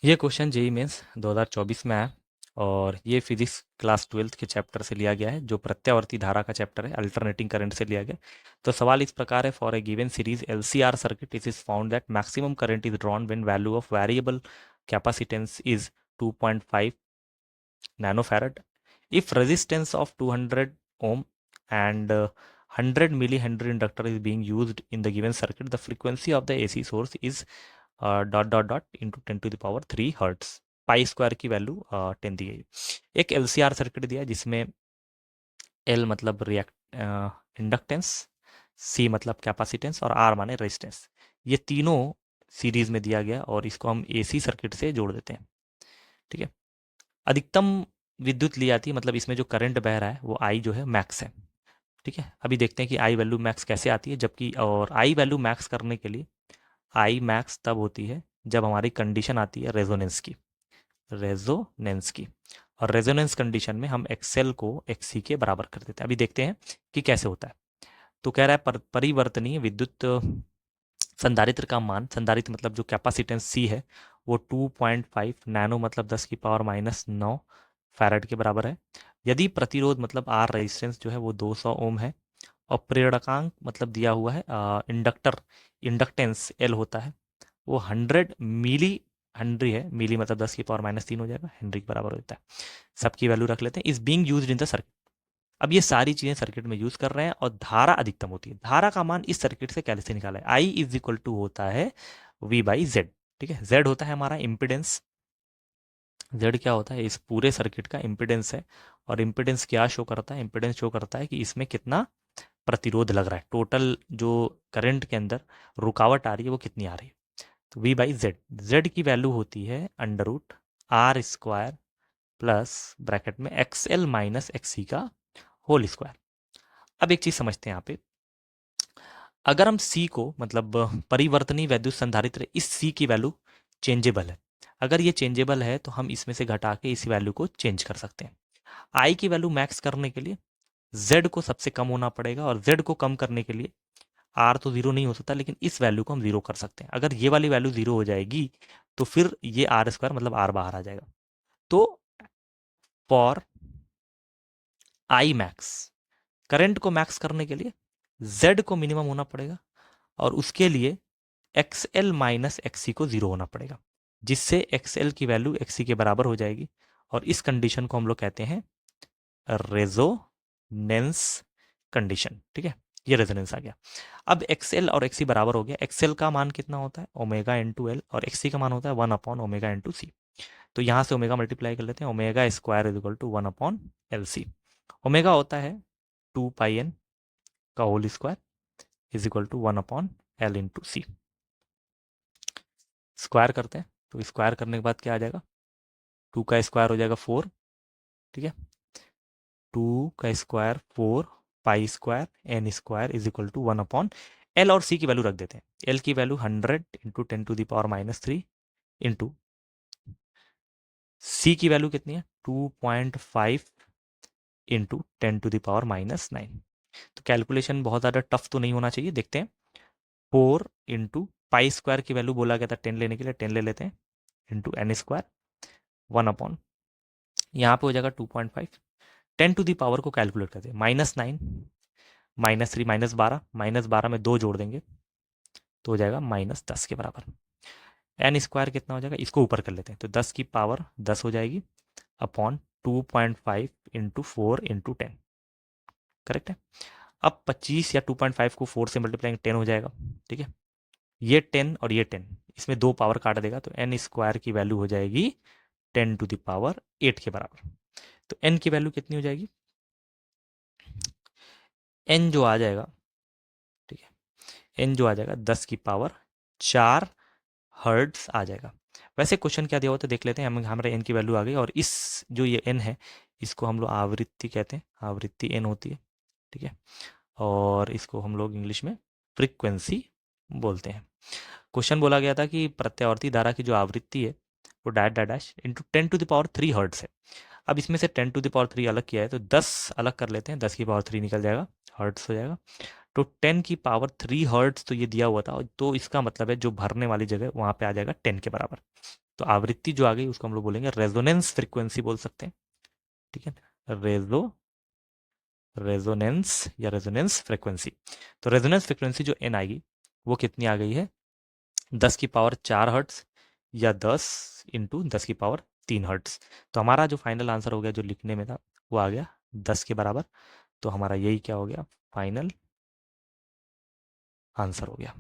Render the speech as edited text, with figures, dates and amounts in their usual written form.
ये question JEE mains 2024 में आया और ये फिजिक्स क्लास 12th के चैप्टर से लिया गया है, जो प्रत्यावर्ती धारा का चैप्टर है, अल्टरनेटिंग करंट से लिया गया। तो सवाल इस प्रकार है, for a given series LCR circuit it is found that maximum current is drawn when value of variable capacitance is 2.5 nanofarad. If resistance of 200 ohm and 100 millihenry inductor is being used in the given circuit, the frequency of the AC source is dot dot dot into 10⁻³ hertz. Pi square की value 10 दी गई। एक LCR circuit दिया जिसमें L मतलब react inductance, सी मतलब capacitance और are माने रेजिस्टेंस। ये तीनों सीरीज में दिया गया और इसको हम एसी सर्किट से जोड़ देते हैं। ठीक है, अधिकतम विद्युत ली जाती है, मतलब इसमें जो करंट बह रहा है वो आई जो है मैक्स है। ठीक है, अभी देखते हैं कि आई वैल्यू मैक्स कैसे आती है। जबकि और आई वैल्यू मैक्स करने के लिए आई मैक्स तब होती है जब हमारी कंडीशन आती है रेजोनेंस की, रेजोनेंस की। और रेजोनेंस कंडीशन में हम एक्सएल को एक्सी के बराबर कर देते हैं। अभी देखते हैं कि कैसे होता है। तो कह रहा है परिवर्तनीय विद्युत संधारित्र का मान, संधारित्र मतलब जो कैपेसिटेंस सी है वो 2.5 नैनो मतलब 10⁻⁹ फैराड के बराबर है। यदि प्रतिरोध मतलब आर रेजिस्टेंस जो है वो 200 ओम है और प्रेरकांक मतलब दिया हुआ है इंडक्टर इंडक्टेंस एल होता है वो 100 मिली हेनरी है। मिली मतलब 10⁻³ हो जाएगा, हेनरी के बराबर होता है। सबकी वैल्यू रख लेते हैं। Is being used in the circuit. अब ये सारी चीजें सर्किट में यूज कर रहे हैं और धारा अधिकतम होती है। धारा का मान इस सर्किट से कैसे निकाला है? आई इज इक्वल टू होता है वी बाई जेड। ठीक है, जेड होता है हमारा इम्पिडेंस। जेड क्या होता है? इस पूरे सर्किट का इम्पिडेंस है। और इम्पिडेंस क्या शो करता है? इम्पिडेंस शो करता है कि इसमें कितना प्रतिरोध लग रहा है, टोटल जो करंट के अंदर रुकावट आ रही है वो कितनी आ रही है। तो वी बाई जेड, जेड की वैल्यू होती है √R² प्लस ब्रैकेट में XL माइनस XC का होल स्क्वायर। अब एक चीज समझते हैं यहाँ पे, अगर हम C को मतलब परिवर्तनीय वैद्युत संधारित्र, इस C की वैल्यू चेंजेबल है। अगर ये चेंजेबल है तो हम इसमें से घटा के इस वैल्यू को चेंज कर सकते हैं। I की वैल्यू मैक्स करने के लिए Z को सबसे कम होना पड़ेगा और Z को कम करने के लिए R तो जीरो नहीं हो सकता, लेकिन इस वैल्यू को हम जीरो कर सकते हैं। अगर ये वाली वैल्यू जीरो हो जाएगी तो फिर ये R² मतलब R बाहर आ जाएगा। तो फॉर आई मैक्स, करंट को मैक्स करने के लिए Z को मिनिमम होना पड़ेगा और उसके लिए XL माइनस XC को जीरो होना पड़ेगा, जिससे XL की वैल्यू XC के बराबर हो जाएगी। और इस कंडीशन को हम लोग कहते हैं रेजोनेंस कंडीशन। ठीक है, ये रेजोनेंस आ गया। अब XL और XC बराबर हो गया। XL का मान कितना होता है? ओमेगा इंटू एल, और XC का मान होता है 1/ओमेगा इंटू सी। तो यहां से ओमेगा मल्टीप्लाई कर लेते हैं। Omega square is equal to 1/LC। Omega होता है 2πn का whole square is equal to 1/L into C. Square करते हैं तो स्क्वायर करने के बाद क्या आ जाएगा? 2 का स्क्वायर हो जाएगा 4। ठीक है, 2 का square 4, pi square N square is equal to 1/L। और सी की वैल्यू रख देते हैं। एल की वैल्यू 100 इंटू 10⁻³ इंटू सी की वैल्यू कितनी है? 2.5 इंटू 10⁻⁹। तो कैलकुलेशन बहुत ज़्यादा टफ तो नहीं होना चाहिए। देखते हैं। 4 इंटू पाई स्क्वायर की वैल्यू बोला गया था 10 लेने के लिए, 10 ले लेते हैं, इंटू एन स्क्वायर 1/, यहाँ पे हो जाएगा 2.5। 10⁻⁻ को कैलकुलेट करते हैं। -9 -3 -12 में 2 जोड़ देंगे तो हो जाएगा -10 के बराबर। एन स्क्वायर कितना हो जाएगा? इसको ऊपर कर लेते हैं तो 10 की पावर 10 हो जाएगी अपॉन 2.5 इंटू 4 इंटू 10। करेक्ट है। अब 25 या 2.5 को 4 से मल्टीप्लाई 10 हो जाएगा। ठीक है, ये 10 और ये 10, इसमें 2 पावर काट देगा तो एन स्क्वायर की वैल्यू हो जाएगी 10⁸ के बराबर। तो एन की वैल्यू कितनी हो जाएगी? एन जो आ जाएगा, ठीक है, एन जो आ जाएगा 10⁴ हर्ट्स आ जाएगा। वैसे क्वेश्चन क्या दिया हुआ तो देख लेते हैं। हम हमारे एन की वैल्यू आ गई और इस जो ये एन है इसको हम लोग आवृत्ति कहते हैं। आवृत्ति एन होती है। ठीक है, और इसको हम लोग इंग्लिश में फ्रीक्वेंसी बोलते हैं। क्वेश्चन बोला गया था कि प्रत्यावर्ती धारा की जो आवृत्ति है वो dash dash dash into 10⁻³ hertz है। अब इसमें से 10⁻³ अलग किया है तो 10 अलग कर लेते हैं, 10⁻³ निकल जाएगा, हर्ट्स हो जाएगा। तो 10⁻³ हर्ट्स तो ये दिया हुआ था, तो इसका मतलब है जो भरने वाली जगह वहां पे आ जाएगा 10 के बराबर। तो आवृत्ति जो आ गई उसको हम लोग बोलेंगे रेजोनेंस फ्रीक्वेंसी बोल सकते हैं, ठीक है। रेजोनेंस या रेजोनेंस फ्रीक्वेंसी। तो रेजोनेंस फ्रीक्वेंसी जो एन आएगी वो कितनी आ गई है, 10⁴ हर्ट्स या 10 × 10⁻³ हर्ट्स। तो हमारा जो फाइनल आंसर हो गया, जो लिखने में था, वो आ गया 10 के बराबर। तो हमारा यही क्या हो गया, फाइनल आंसर हो गया।